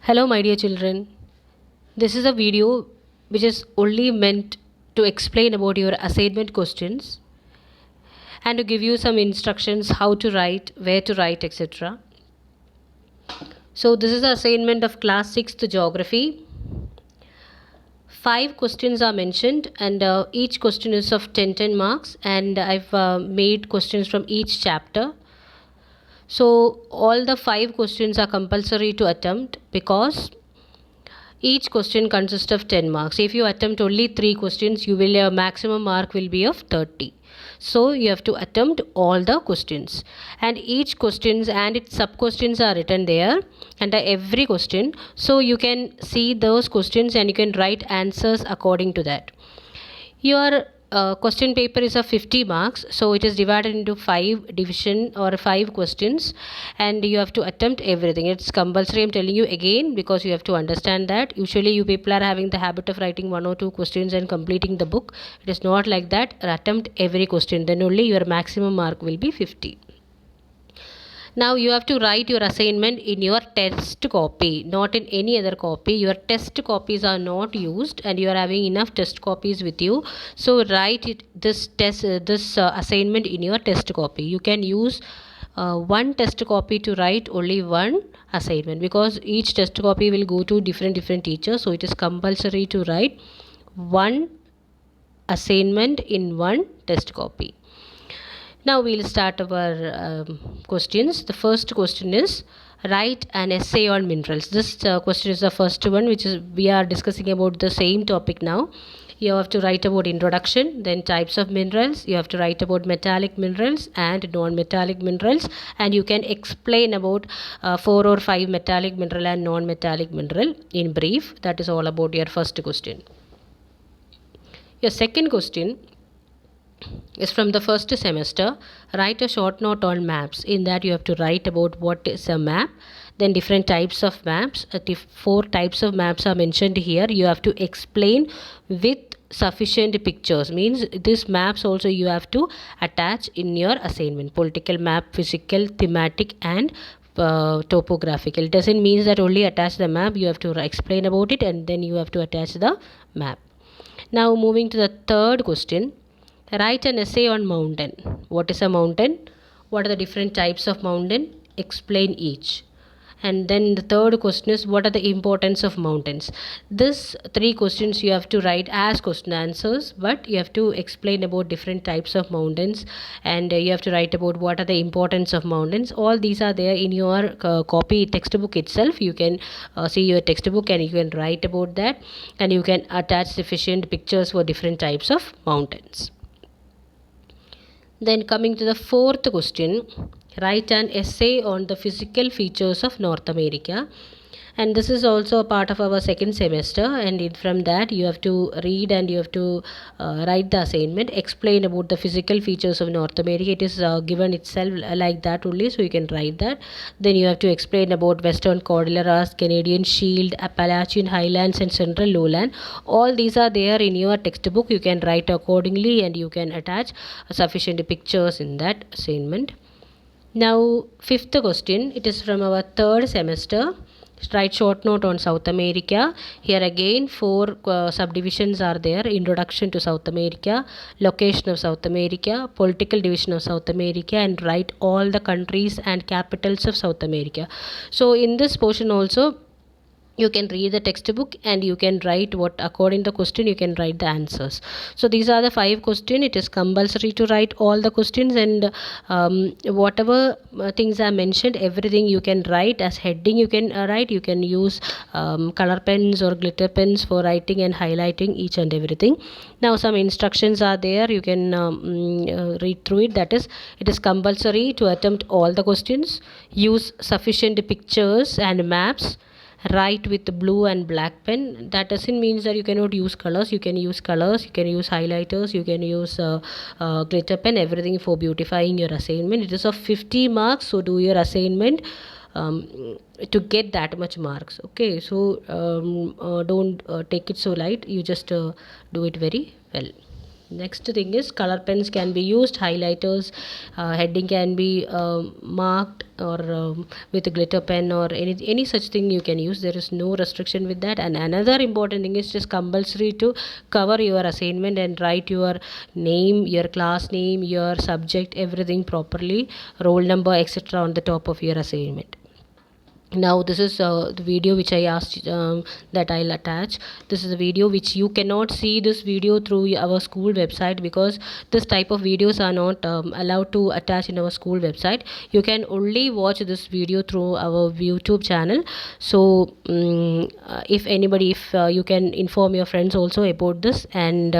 Hello, my dear children. This is a video which is only meant to explain about your assignment questions and to give you some instructions how to write, where to write, etc. So, this is the assignment of class 6th geography. 5 questions are mentioned, and each question is of 10 marks, and I've made questions from each chapter. So, all the 5 questions are compulsory to attempt because each question consists of 10 marks. If you attempt only 3 questions, your maximum mark will be of 30. So you have to attempt all the questions, and each questions and its sub questions are written there under every question. So you can see those questions and you can write answers according to that. Your question paper is of 50 marks, so it is divided into 5 division or 5 questions, and you have to attempt everything. It's compulsory, I'm telling you again, because you have to understand that usually you people are having the habit of writing 1 or 2 questions and completing the book. It is not like that. Attempt every question, then only your maximum mark will be 50. Now you have to write your assignment in your test copy, not in any other copy. Your test copies are not used, and you are having enough test copies with you. So write this assignment in your test copy. You can use one test copy to write only one assignment, because each test copy will go to different teachers. So it is compulsory to write one assignment in one test copy. Now we'll start our questions. The first question is, write an essay on minerals. This question is the first one, which is we are discussing about the same topic now. You have to write about introduction, then types of minerals. You have to write about metallic minerals and non-metallic minerals, and you can explain about 4 or 5 metallic mineral and non-metallic mineral in brief. That is all about your first question. Your second question is from the first semester. Write a short note on maps. In that you have to write about what is a map, then different types of maps. 4 types of maps are mentioned here. You have to explain with sufficient pictures. Means these maps also you have to attach in your assignment. Political map, physical, thematic, and topographical. It doesn't mean that only attach the map. You have to explain about it, and then you have to attach the map. Now moving to the third question. Write an essay on mountain. What is a mountain? What are the different types of mountain? Explain each. And then the third question is, what are the importance of mountains? This 3 questions you have to write as question answers, but you have to explain about different types of mountains, and you have to write about what are the importance of mountains. All these are there in your copy textbook itself. You can see your textbook and you can write about that, and you can attach sufficient pictures for different types of mountains. Then coming to the fourth question, write an essay on the physical features of North America. And this is also a part of our second semester, and from that you have to read and you have to write the assignment, explain about the physical features of North America. It is given itself like that only, so you can write that. Then you have to explain about Western Cordilleras, Canadian Shield, Appalachian Highlands, and Central Lowland. All these are there in your textbook. You can write accordingly, and you can attach sufficient pictures in that assignment. Now fifth question, it is from our third semester. Write short note on South America. Here again 4 subdivisions are there. Introduction to South America, location of South America, political division of South America, and write all the countries and capitals of South America. So in this portion also you can read the textbook and you can write what according to the question you can write the answers. So these are the 5 questions. It is compulsory to write all the questions, and whatever things are mentioned, everything you can write as heading. You can write. You can use color pens or glitter pens for writing and highlighting each and everything. Now some instructions are there. You can read through it. That is, it is compulsory to attempt all the questions. Use sufficient pictures and maps. Write with blue and black pen. That doesn't mean that you cannot use colors. You can use colors, you can use highlighters, you can use glitter pen, everything for beautifying your assignment. It is of 50 marks, so do your assignment to get that much marks. Okay, so don't take it so light. You just do it very well. Next thing is color pens can be used, highlighters, heading can be marked or with a glitter pen or any such thing you can use. There is no restriction with that. And another important thing is just compulsory to cover your assignment and write your name, your class name, your subject, everything properly, roll number, etc. on the top of your assignment. Now this is the video which I asked that I'll attach. This is a video which you cannot see this video through our school website, because this type of videos are not allowed to attach in our school website. You can only watch this video through our YouTube channel. So if anybody, if you can inform your friends also about this, and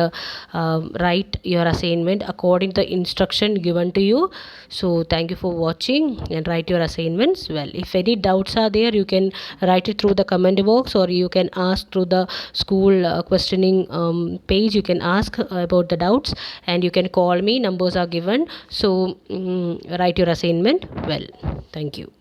write your assignment according to the instruction given to you. So thank you for watching, and write your assignments well. If any doubts are there, you can write it through the comment box, or you can ask through the school questioning page. You can ask about the doubts, and you can call me. Numbers are given. So write your assignment well. Thank you.